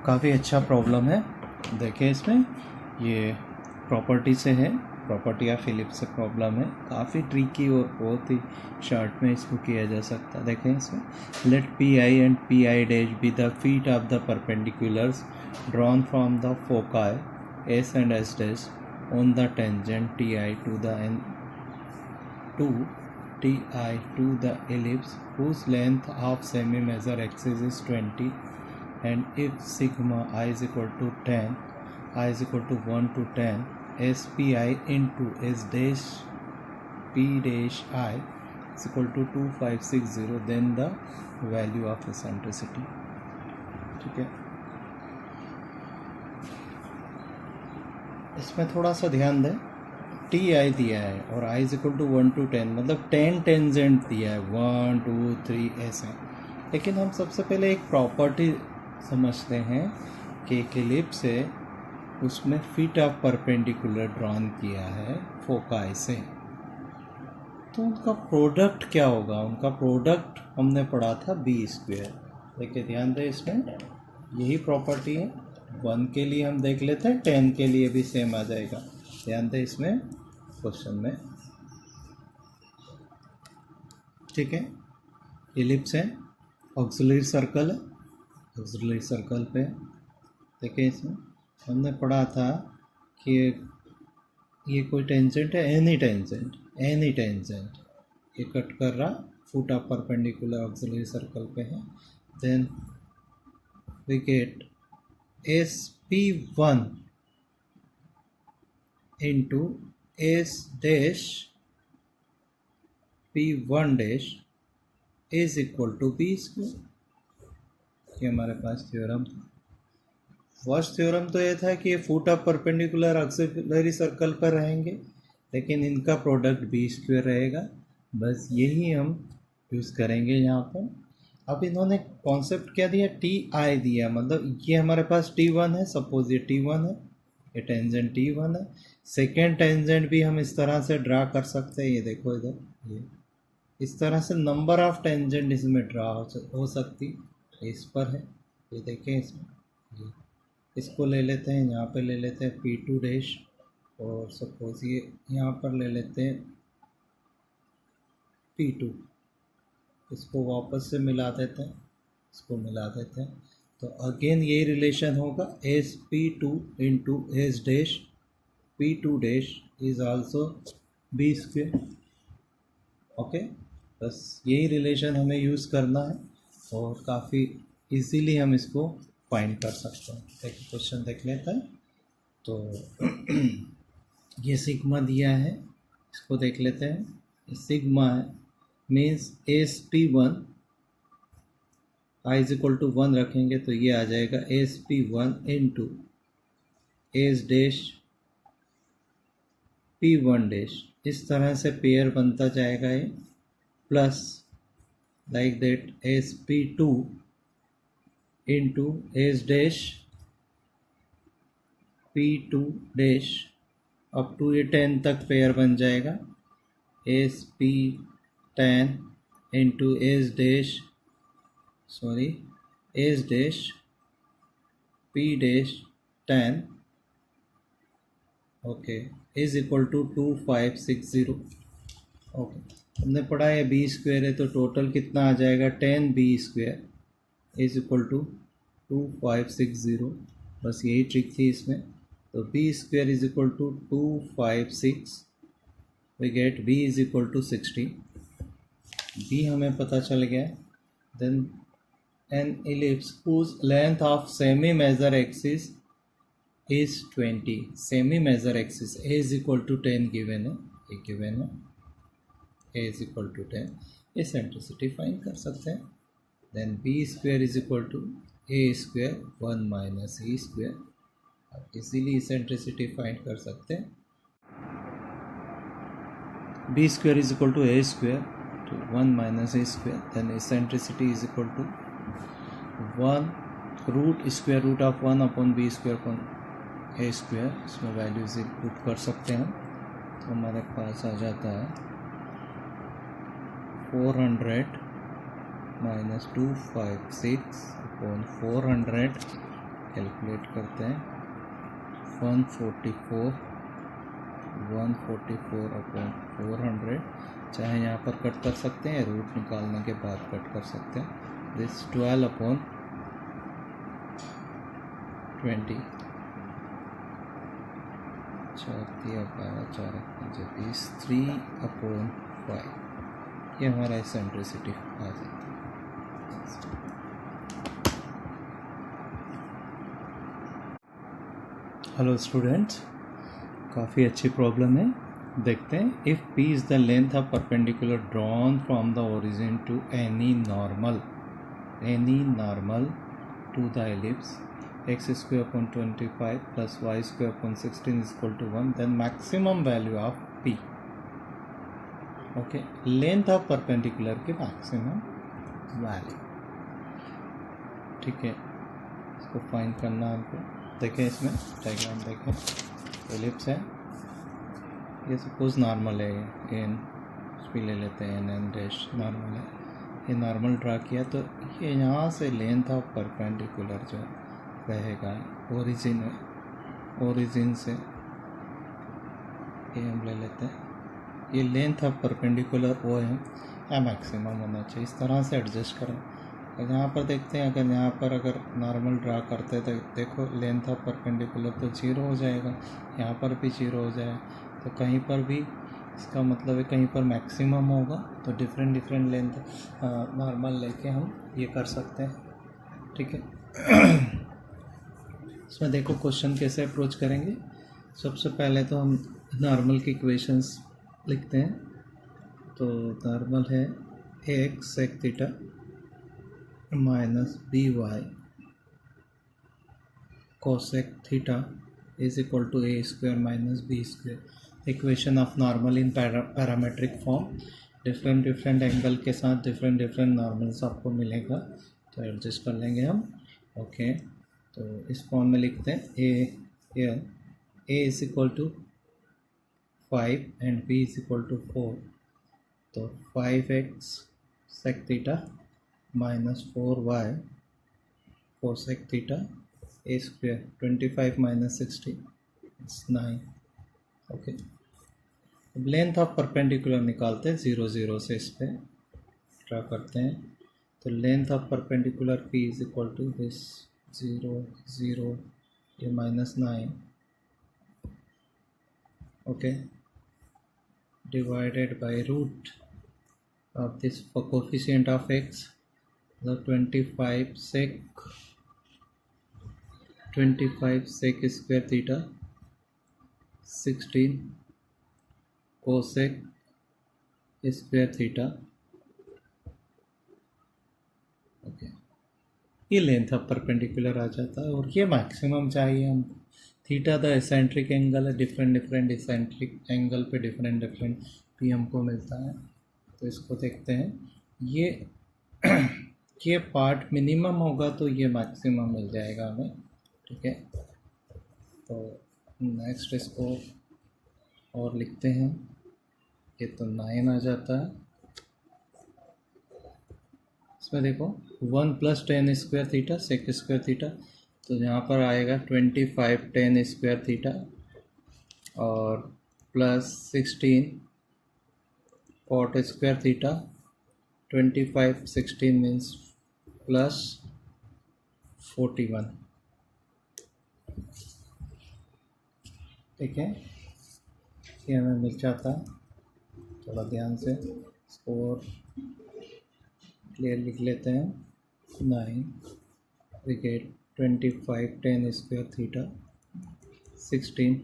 काफ़ी अच्छा प्रॉब्लम है। देखिए इसमें ये प्रॉपर्टी से है, प्रॉपर्टी ऑफ फिलिप्स से प्रॉब्लम है। काफ़ी ट्रिकी और बहुत ही शॉर्ट में इसको किया जा सकता है। देखें इसमें, let P I and P I dash be the feet of the perpendiculars drawn from the foci S and S dash on the tangent T I to the N to T I to the ellipse whose length of semi major axis is 20, and if sigma I is equal to 10, I is equal to 1 to 10, SPI into S dash P dash I is equal to 2560, then the value of eccentricity. ठीक है, इसमें थोड़ा सा ध्यान दें। T I दिया है और आई इज इक्वल टू 1 to 10, मतलब 10 टेंजेंट दिया है, 1 2 3 ऐसे। लेकिन हम सबसे पहले एक प्रॉपर्टी समझते हैं कि एक एलिप्स है, उसमें फीट ऑफ परपेंडिकुलर ड्रॉन किया है फोकाई से, तो उनका प्रोडक्ट क्या होगा? उनका प्रोडक्ट हमने पढ़ा था बी स्क्वेयर। देखिए ध्यान दें, इसमें यही प्रॉपर्टी है। 1 के लिए हम देख लेते हैं, 10 के लिए भी सेम आ जाएगा। ध्यान दें इसमें क्वेश्चन में, ठीक है, एलिप्स है, ऑक्सिलरी सर्कल है, ऑक्सिलरी सर्कल पे देखिए इसमें हमने पढ़ा था कि ये कोई टेंजेंट है, एनी टेंजेंट, एनी टेंजेंट ये कट कर रहा foot of perpendicular auxiliary circle पे है। Then we get SP1 into S dash P1 dash is equal to B square. ये हमारे पास थ्योरम था। फर्स्ट थ्योरम तो ये था कि ये foot of perpendicular auxiliary circle पर रहेंगे, लेकिन इनका प्रोडक्ट बी स्क्वायर रहेगा। बस यही हम यूज़ करेंगे यहाँ पर। अब इन्होंने कॉन्सेप्ट क्या दिया? टी आई दिया, मतलब ये हमारे पास T1 है, सपोज ये T1 है, ये टेंजेंट T1 है। सेकेंड टेंजेंट भी हम इस तरह से ड्रा कर सकते हैं। ये देखो इधर, ये इस तरह से नंबर ऑफ टेंजेंट इसमें ड्रा हो सकती, इस पर है। ये देखें इसमें, ये इसको ले लेते हैं, यहाँ पे ले लेते हैं P2 डैश, और सपोज ये यहाँ पर ले लेते हैं P2। इसको वापस से मिला देते हैं, इसको मिला देते हैं, तो अगेन यही रिलेशन होगा, SP2 into S dash P2 dash is also be square. Okay, बस यही रिलेशन हमें यूज़ करना है और काफ़ी इजीली हम इसको फाइंड कर सकते हैं। एक क्वेश्चन देख लेते हैं। तो ये सिग्मा दिया है, इसको देख लेते हैं। सिग्मा है means SP1 I is equal to 1 रखेंगे तो ये आ जाएगा SP1 into S dash P1 dash. इस तरह से पेयर बनता जाएगा ये, plus like that SP2 into S dash P2 dash up to ये 10 तक पेयर बन जाएगा, SP10 into S dash S dash P dash 10 okay is equal to 2560। Okay, हमने पढ़ा है बी स्क्वायर है, तो टोटल कितना आ जाएगा? 10b square is equal to 2560। बस यही ट्रिक थी इसमें। तो B square is equal to 256, we get b is equal to 60। b हमें पता चल गया। Then an ellipse whose length of semi major axis is 20, semi major axis a is equal to 10 given है, ये given है, a is equal to 10, eccentricity find कर सकते हैं। Then b square is equal to a square 1 minus e square. आप easily eccentricity find कर सकते हैं। b square is equal to a square तो 1 minus a square. Then eccentricity is equal to 1 root square root of 1 upon b square upon A square. इसमें values put कर सकते हैं, तो हमारे पास आ जाता है 400 माइनस 256 अपॉन 400 कैलकुलेट करते हैं 144 अपॉन 400, चाहे यहाँ पर कट कर सकते हैं, रूट निकालने के बाद कट कर सकते हैं। दिस 12 अपॉन 20, 4 दिया 12, 4 5 20, 3 अपॉन 5, ये हमारा एसेंट्रिसिटी आ जाता है। हेलो स्टूडेंट्स, काफ़ी अच्छी प्रॉब्लम है, देखते हैं। If P is the length of perpendicular drawn from the origin to any normal to the ellipse x square upon 25 plus y square upon 16 is equal to 1, then maximum value of P, okay, length of perpendicular की maximum value, ठीक है, इसको find करना है हमको। देखें इसमें diagram देखें, एलिप्स है, ये सपोज नॉर्मल है, एन भी ले लेते हैं, एन डैश नॉर्मल है, ये नॉर्मल ड्रा किया तो ये यहाँ से लेंथ ऑफ परपेंडिकुलर जो रहेगा ओरिजिन से ये हम ले लेते हैं, ये लेंथ ऑफ परपेंडिकुलर वो है या मैक्सिमम होना चाहिए, इस तरह से एडजस्ट करें। और यहाँ पर देखते हैं, अगर यहाँ पर अगर नॉर्मल ड्रा करते हैं तो देखो लेंथ ऑफ परपेंडिकुलर तो 0 हो जाएगा, यहाँ पर भी 0 हो जाए, तो कहीं पर भी इसका मतलब है कहीं पर मैक्सिमम होगा, तो डिफरेंट लेंथ नॉर्मल लेके हम ये कर सकते हैं, ठीक है। इसमें देखो क्वेश्चन कैसे अप्रोच करेंगे। सबसे पहले तो हम नॉर्मल की इक्वेशंस लिखते हैं, तो नॉर्मल है ax sec theta minus B Y cosec theta is equal to A square minus B square. Equation of normal in parametric form, different angle के साथ डिफरेंट नॉर्मल्स आपको मिलेगा, तो एडजस्ट कर लेंगे हम, ओके। तो इस फॉर्म में लिखते हैं a is equal to 5 and b is equal to 4, तो 5x sec theta minus 4y cosec theta a square, 25 माइनस 60 इट्स 9, ओके। अब लेंथ ऑफ परपेंडिकुलर निकालते हैं, 0 0 से इस पर ड्रा करते हैं, तो length of perpendicular p is equal to this 0 0 ये minus 9, okay, divided by root of this coefficient of x, the 25 sec square theta, 16 cosec square theta, okay. ये लेंथ ऑफ परपेंडिकुलर आ जाता है, और ये मैक्सिमम चाहिए हम। थीटा द एसेंट्रिक एंगल है, different eccentric angle पे डिफरेंट पी हमको मिलता है, तो इसको देखते हैं। ये पार्ट मिनिमम होगा तो ये मैक्सिमम मिल जाएगा हमें, ठीक है। तो नेक्स्ट इसको और लिखते हैं, ये तो 9 आ जाता है। इसमें देखो 1 plus tan square theta sec square theta, तो यहाँ पर आएगा 25 टेन स्क्वायर थीटा और plus 16 cot square theta, 25 16 means plus 41, ठीक है। ये हमें मिल जाता है, थोड़ा ध्यान से इसको और क्लियर लिख लेते हैं। 9 विकेट 25 tan square theta, 16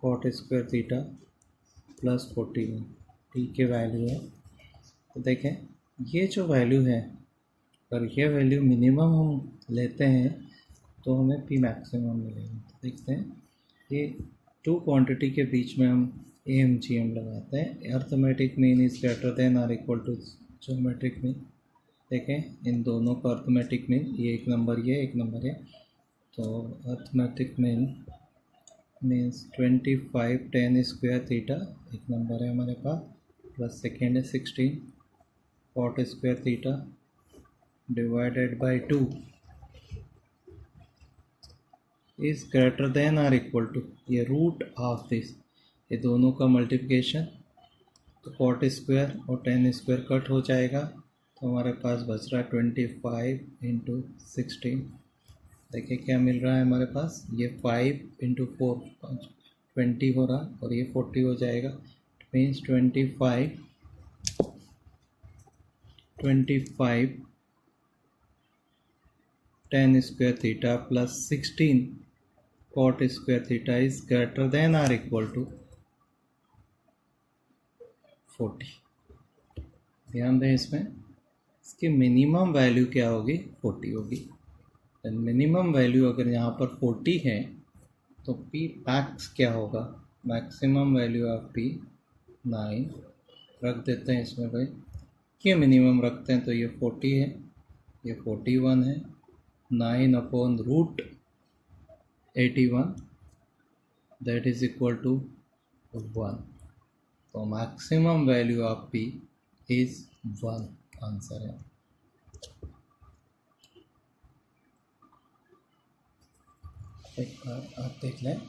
cot square theta plus 41, T के वैल्यू है। तो देखें ये जो वैल्यू है, अगर ये वैल्यू मिनिमम हम लेते हैं तो हमें पी मैक्सिमम मिलेगा। तो देखते हैं, ये 2 क्वांटिटी के बीच में हम AMGM लगाते हैं, arithmetic mean is greater then और इक्वल टू ज्योमेट्रिक मीन। देखें इन दोनों का अर्थमेटिक मीन, ये एक नंबर है, तो arithmetic mean means 25 tan square theta एक नंबर है हमारे पास, प्लस सेकेंड है 16 cot square theta divided by 2, is greater than or equal to, ये रूट ऑफ दिस, ये दोनों का मल्टीप्लिकेशन, तो कॉट स्क्वायर और टेन स्क्वायर कट हो जाएगा, तो हमारे पास बच रहा है 25 × 16। देखिए क्या मिल रहा है हमारे पास, ये 5 × 4 20 हो रहा और ये 40 हो जाएगा। It means 25 tan square theta plus 16 cot square theta is greater than or equal to 40। ध्यान दें इसमें, इसकी मिनिमम वैल्यू क्या होगी, 40 होगी। मिनिमम वैल्यू अगर यहाँ पर 40 है तो पी मैक्स क्या होगा, मैक्सिमम वैल्यू ऑफ पी 9 रख देते हैं इसमें भाई, क्यों मिनिमम रखते हैं, तो ये 40 है, ये 41 है, 9/√81 दैट इज इक्वल टू 1। तो maximum value of P is 1, answer है। एक बार आप देख लें।